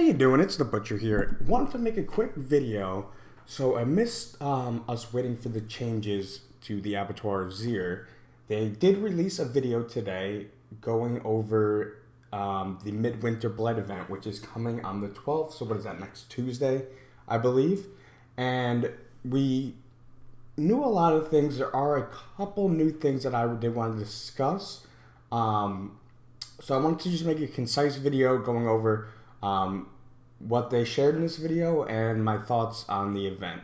you doing? It's the Butcher here. Wanted to make a quick video. So I missed us waiting for the changes to the Abattoir of Zir. They did release a video today going over the Midwinter Blight event, which is coming on the 12th. So what is that, next Tuesday, I believe? And we knew a lot of things. There are a couple new things that I did want to discuss. So I wanted to just make a concise video going over what they shared in this video and my thoughts on the event.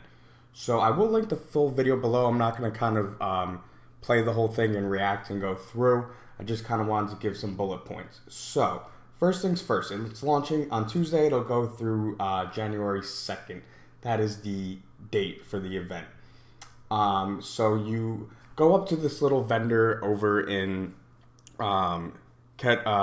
So I will link the full video below. I'm not going to kind of play the whole thing and react and go through. I just kind of wanted to give some bullet points. So first things first, it's launching on Tuesday. It'll go through January 2nd. That is the date for the event. So you go up to this little vendor over in Kiovashed,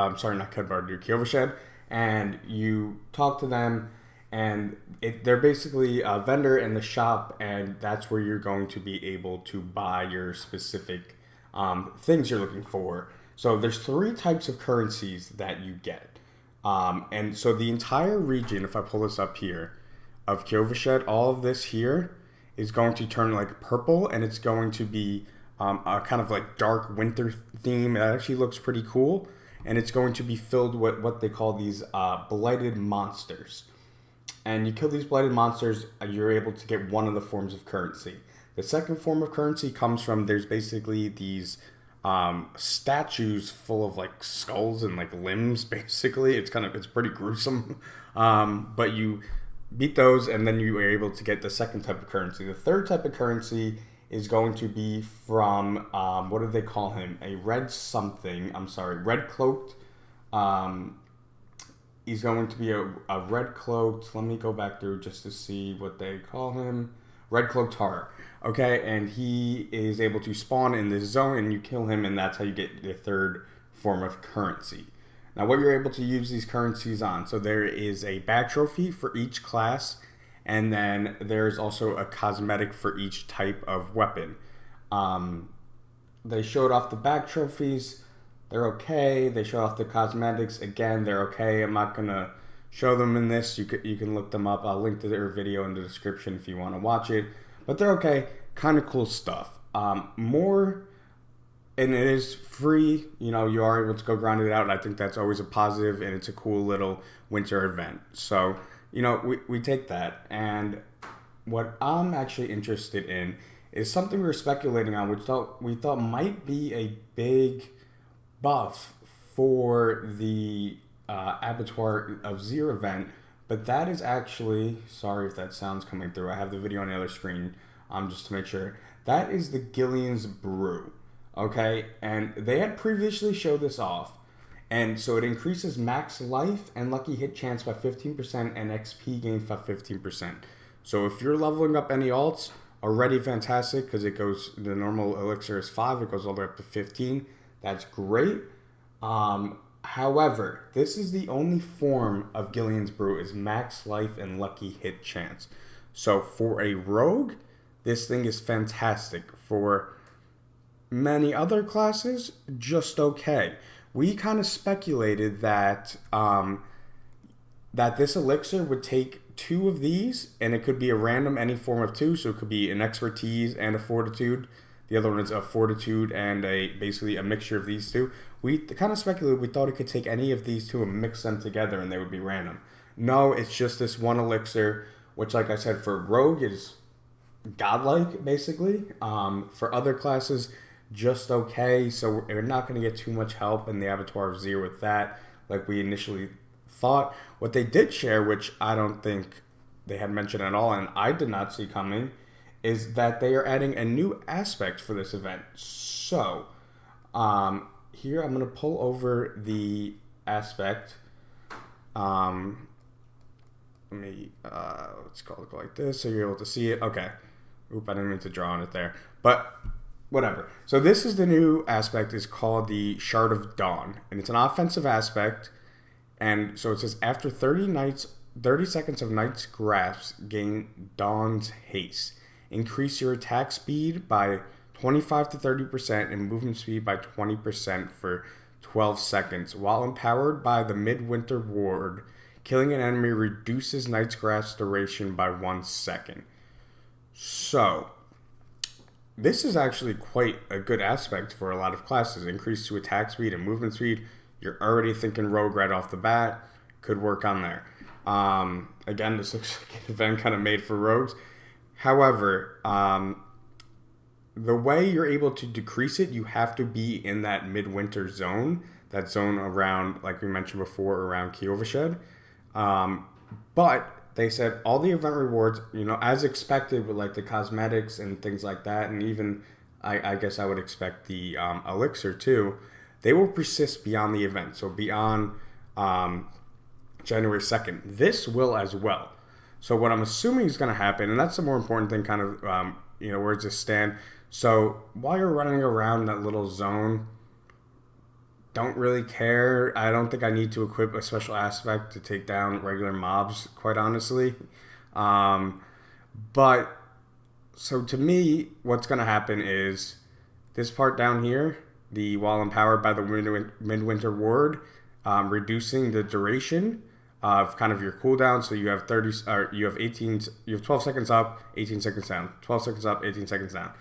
and you talk to them, and they're basically a vendor in the shop, and that's where you're going to be able to buy your specific things you're looking for. So there's 3 types of currencies that you get. And so the entire region, if I pull this up here, of Kiovashed, all of this here is going to turn like purple, and it's going to be a kind of like dark winter theme. It actually looks pretty cool. And it's going to be filled with what they call these blighted monsters. And you kill these blighted monsters, you're able to get one of the forms of currency. The second form of currency comes from, there's basically these statues full of like skulls and like limbs, basically. It's pretty gruesome. But you beat those, and then you are able to get the second type of currency. The third type of currency is going to be from, what do they call him? Red cloaked. He's going to be a red cloaked, let me go back through just to see what they call him. Red cloaked horror. Okay, and he is able to spawn in this zone, and you kill him, and that's how you get the third form of currency. Now, what you're able to use these currencies on, so there is a bag trophy for each class, and then there's also a cosmetic for each type of weapon. They showed off the bag trophies. They're okay. They showed off the cosmetics. Again, they're okay. I'm not going to show them in this. You can look them up. I'll link to their video in the description if you want to watch it. But they're okay. Kind of cool stuff. And it is free. You know, you are able to go grind it out, and I think that's always a positive, and it's a cool little winter event. So, you know, we take that. And what I'm actually interested in is something we were speculating on, which we thought might be a big buff for the Abattoir of Zir event. But that is actually, sorry if that sound's coming through. I have the video on the other screen just to make sure. That is the Gillian's Brew. Okay, and they had previously showed this off. And so it increases max life and lucky hit chance by 15% and XP gained by 15%. So if you're leveling up any alts, already fantastic, because it goes, the normal elixir is 5, it goes all the way up to 15. That's great. However, this is the only form of Gillian's Brew is max life and lucky hit chance. So for a rogue, this thing is fantastic. For many other classes, just okay. We kind of speculated that that this elixir would take 2 of these, and it could be a random any form of 2, so it could be an expertise and a fortitude. The other one is a fortitude and basically a mixture of these 2. We kind of speculated, we thought it could take any of these 2 and mix them together, and they would be random. No, it's just this one elixir, which, like I said, for rogue is godlike, basically. For other classes, just okay, so we're not going to get too much help in the Abattoir of Zir with that, like we initially thought. What they did share, which I don't think they had mentioned at all, and I did not see coming, is that they are adding a new aspect for this event. So, here I'm going to pull over the aspect. Let's call it like this, so you're able to see it. Okay. Oop, I didn't mean to draw on it there. But whatever. So this is the new aspect. It's called the Shard of Dawn, and it's an offensive aspect. And so it says, after 30 seconds of Night's Grasp, gain Dawn's Haste. Increase your attack speed by 25 to 30% and movement speed by 20% for 12 seconds. While empowered by the Midwinter Ward, Killing an enemy reduces Night's Grasp duration by 1 second. So, this is actually quite a good aspect for a lot of classes. Increase to attack speed and movement speed. You're already thinking rogue right off the bat. Could work on there. Again, this looks like an event kind of made for rogues. However, the way you're able to decrease it, you have to be in that midwinter zone. That zone around, like we mentioned before, around Kiovashed. But they said all the event rewards, as expected with like the cosmetics and things like that, and even I guess I would expect the elixir too, they will persist beyond the event. So beyond January 2nd. This will as well. So what I'm assuming is going to happen, and that's the more important thing, kind of, where does this stand? So while you're running around that little zone, don't really care. I don't think I need to equip a special aspect to take down regular mobs, quite honestly. But, so to me, what's going to happen is this part down here, the while empowered by the Midwinter Ward, reducing the duration of kind of your cooldown. So you have 12 seconds up, 18 seconds down, 12 seconds up, 18 seconds down.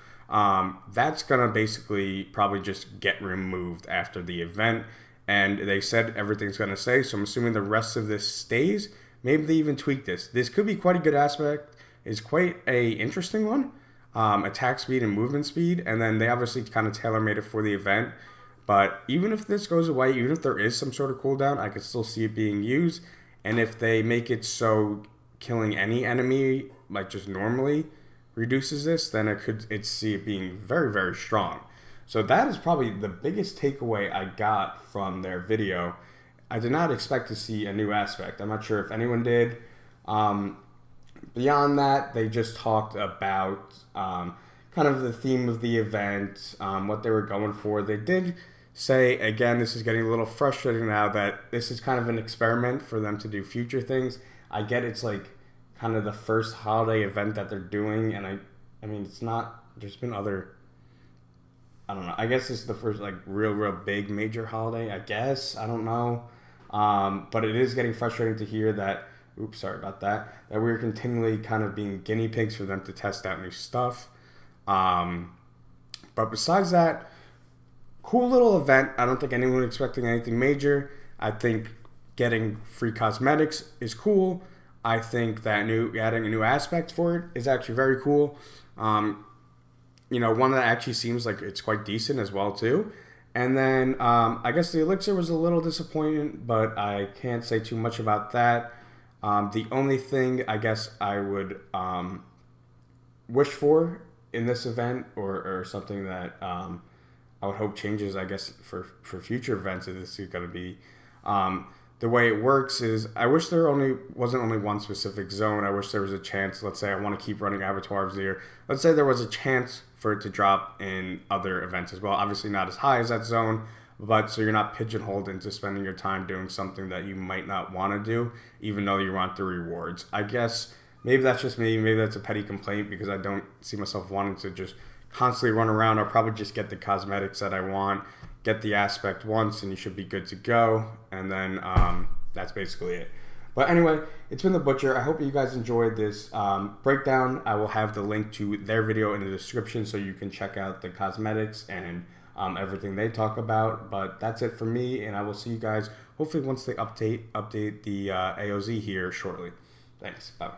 That's gonna basically probably just get removed after the event, and they said everything's gonna stay, so I'm assuming the rest of this stays. Maybe they even tweak this. This could be quite a good aspect. It's quite a interesting one. Attack speed and movement speed, and then they obviously kind of tailor-made it for the event. But even if this goes away, even if there is some sort of cooldown, I could still see it being used. And if they make it so killing any enemy, like just normally, reduces this, then it's see it being very, very strong. So that is probably the biggest takeaway I got from their video. I did not expect to see a new aspect. I'm not sure if anyone did. Beyond that, they just talked about kind of the theme of the event, what they were going for. They did say, again, this is getting a little frustrating now that this is kind of an experiment for them to do future things. I get it's like kind of the first holiday event that they're doing, and I mean, it's not, there's been other, I don't know, I guess this is the first like real big major holiday, I guess, I don't know, but it is getting frustrating to hear that, oops, sorry about that we're continually kind of being guinea pigs for them to test out new stuff, but besides that, cool little event. I don't think anyone was expecting anything major. I think getting free cosmetics is cool. I think that adding a new aspect for it is actually very cool. One that actually seems like it's quite decent as well too. And then I guess the elixir was a little disappointing, but I can't say too much about that. The only thing I guess I would wish for in this event, or something that I would hope changes, I guess, for future events, if this is going to be the way it works is, I wish there wasn't only one specific zone. I wish there was a chance, let's say I want to keep running abattoirs there. Let's say there was a chance for it to drop in other events as well. Obviously not as high as that zone, but so you're not pigeonholed into spending your time doing something that you might not want to do, even though you want the rewards. I guess maybe that's just me. Maybe that's a petty complaint because I don't see myself wanting to just constantly run around. I'll probably just get the cosmetics that I want, get the aspect once, and you should be good to go. And then that's basically it. But anyway, it's been The Butcher. I hope you guys enjoyed this breakdown. I will have the link to their video in the description so you can check out the cosmetics and everything they talk about. But that's it for me, and I will see you guys hopefully once they update the AOZ here shortly. Thanks. Bye.